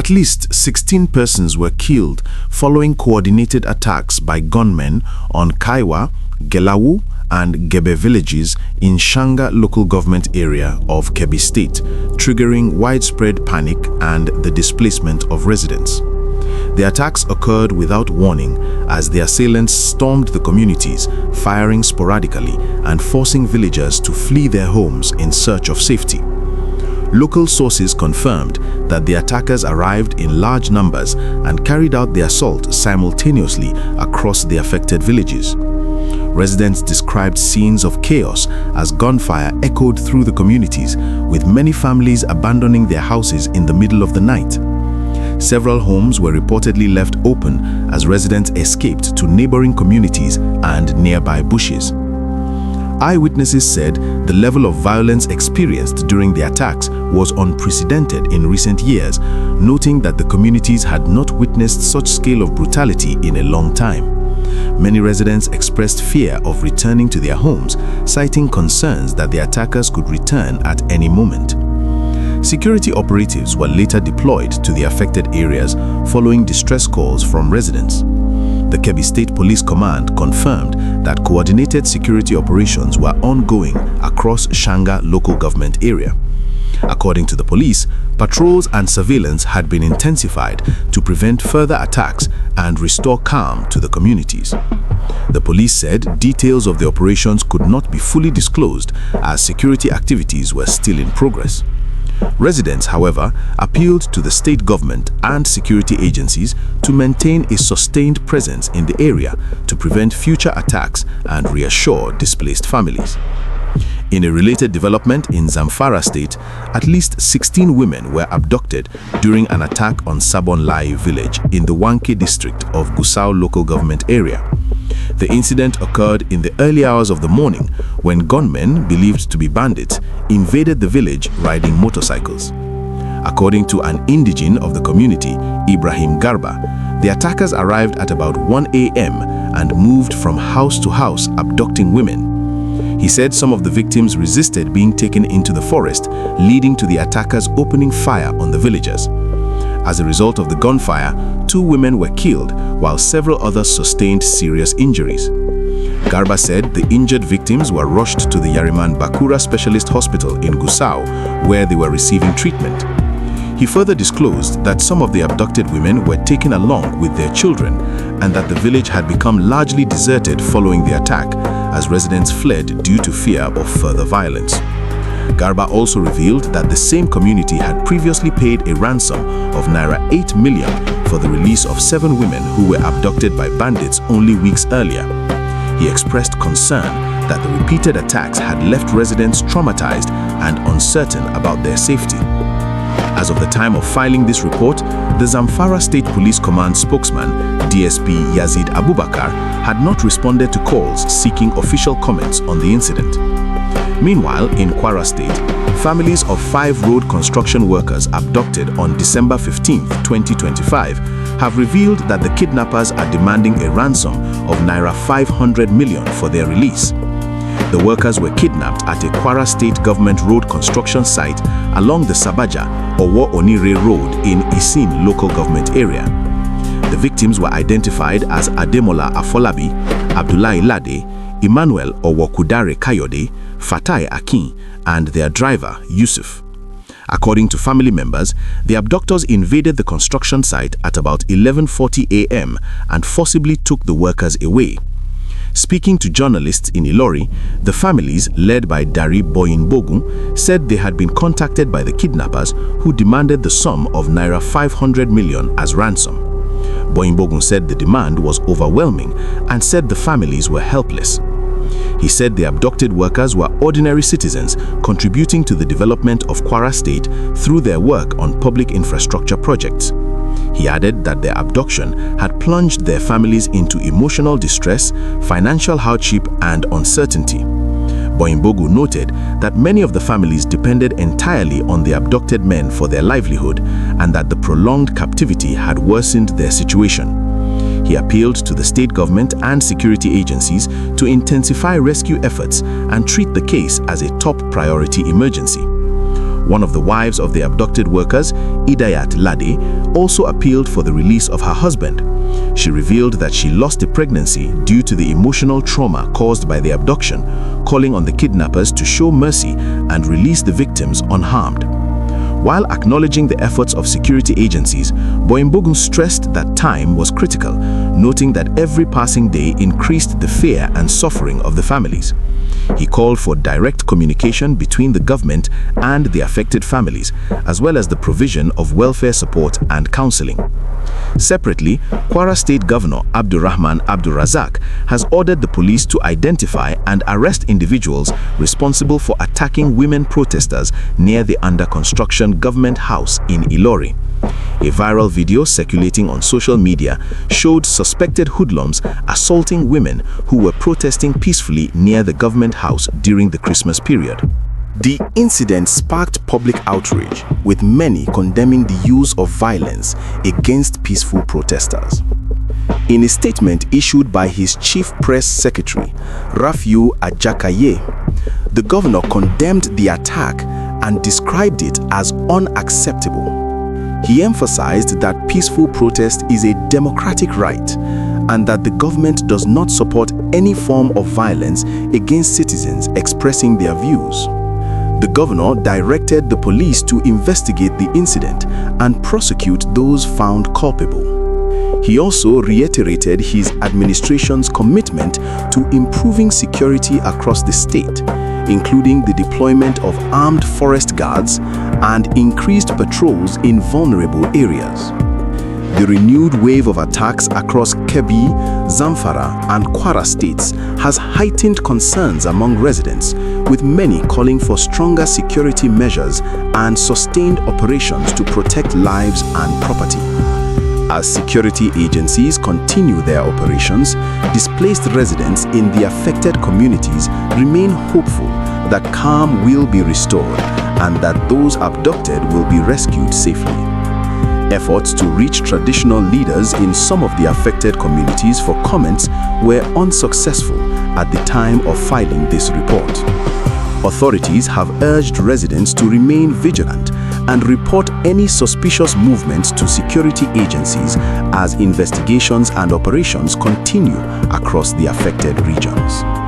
At least 16 persons were killed following coordinated attacks by gunmen on Kaiwa, Gelawu, and Gebe villages in Shanga local government area of Kebbi State, triggering widespread panic and the displacement of residents. The attacks occurred without warning as the assailants stormed the communities, firing sporadically and forcing villagers to flee their homes in search of safety. Local sources confirmed that the attackers arrived in large numbers and carried out the assault simultaneously across the affected villages. Residents described scenes of chaos as gunfire echoed through the communities, with many families abandoning their houses in the middle of the night. Several homes were reportedly left open as residents escaped to neighboring communities and nearby bushes. Eyewitnesses said the level of violence experienced during the attacks was unprecedented in recent years, noting that the communities had not witnessed such scale of brutality in a long time. Many residents expressed fear of returning to their homes, citing concerns that the attackers could return at any moment. Security operatives were later deployed to the affected areas following distress calls from residents. The Kebbi State Police Command confirmed that coordinated security operations were ongoing across Shanga local government area. According to the police, patrols and surveillance had been intensified to prevent further attacks and restore calm to the communities. The police said details of the operations could not be fully disclosed as security activities were still in progress. Residents, however, appealed to the state government and security agencies to maintain a sustained presence in the area to prevent future attacks and reassure displaced families. In a related development in Zamfara State, at least 16 women were abducted during an attack on Sabonlai village in the Wanke district of Gusau local government area. The incident occurred in the early hours of the morning when gunmen, believed to be bandits, invaded the village riding motorcycles. According to an indigene of the community, Ibrahim Garba, the attackers arrived at about 1 a.m. and moved from house to house abducting women. He said some of the victims resisted being taken into the forest, leading to the attackers opening fire on the villagers. As a result of the gunfire, 2 women were killed while several others sustained serious injuries. Garba said the injured victims were rushed to the Yariman Bakura Specialist Hospital in Gusau, where they were receiving treatment. He further disclosed that some of the abducted women were taken along with their children and that the village had become largely deserted following the attack as residents fled due to fear of further violence. Garba also revealed that the same community had previously paid a ransom of Naira 8 million for the release of 7 women who were abducted by bandits only weeks earlier. He expressed concern that the repeated attacks had left residents traumatized and uncertain about their safety. As of the time of filing this report, the Zamfara State Police Command spokesman, DSP Yazid Abubakar, had not responded to calls seeking official comments on the incident. Meanwhile, in Kwara State, families of 5 road construction workers abducted on December 15, 2025, have revealed that the kidnappers are demanding a ransom of Naira 500 million for their release. The workers were kidnapped at a Kwara State government road construction site along the Sabaja Owo Onire Road in Isin local government area. The victims were identified as Ademola Afolabi, Abdullahi Lade, Emmanuel Owokudare Kayode, Fatai Akin, and their driver, Yusuf. According to family members, the abductors invaded the construction site at about 11:40 a.m. and forcibly took the workers away. Speaking to journalists in Ilori, the families, led by Dari Boyinbogun, said they had been contacted by the kidnappers who demanded the sum of Naira 500 million as ransom. Boyinbogun said the demand was overwhelming and said the families were helpless. He said the abducted workers were ordinary citizens contributing to the development of Kwara State through their work on public infrastructure projects. He added that their abduction had plunged their families into emotional distress, financial hardship, and uncertainty. Boyinbogu noted that many of the families depended entirely on the abducted men for their livelihood and that the prolonged captivity had worsened their situation. He appealed to the state government and security agencies to intensify rescue efforts and treat the case as a top priority emergency. One of the wives of the abducted workers, Idayat Lade, also appealed for the release of her husband. She revealed that she lost a pregnancy due to the emotional trauma caused by the abduction, calling on the kidnappers to show mercy and release the victims unharmed. While acknowledging the efforts of security agencies, Boimbogun stressed that time was critical, noting that every passing day increased the fear and suffering of the families. He called for direct communication between the government and the affected families, as well as the provision of welfare support and counseling. Separately, Kwara State Governor Abdurrahman Abdurrazak has ordered the police to identify and arrest individuals responsible for attacking women protesters near the under-construction government house in Ilori. A viral video circulating on social media showed suspected hoodlums assaulting women who were protesting peacefully near the government house during the Christmas period. The incident sparked public outrage, with many condemning the use of violence against peaceful protesters. In a statement issued by his chief press secretary, Rafiu Ajakaye, the governor condemned the attack and described it as unacceptable. He emphasized that peaceful protest is a democratic right and that the government does not support any form of violence against citizens expressing their views. The governor directed the police to investigate the incident and prosecute those found culpable. He also reiterated his administration's commitment to improving security across the state, including the deployment of armed forest guards and increased patrols in vulnerable areas. The renewed wave of attacks across Kebbi, Zamfara, and Kwara states has heightened concerns among residents, with many calling for stronger security measures and sustained operations to protect lives and property. As security agencies continue their operations, displaced residents in the affected communities remain hopeful that calm will be restored and that those abducted will be rescued safely. Efforts to reach traditional leaders in some of the affected communities for comments were unsuccessful at the time of filing this report. Authorities have urged residents to remain vigilant and report any suspicious movements to security agencies as investigations and operations continue across the affected regions.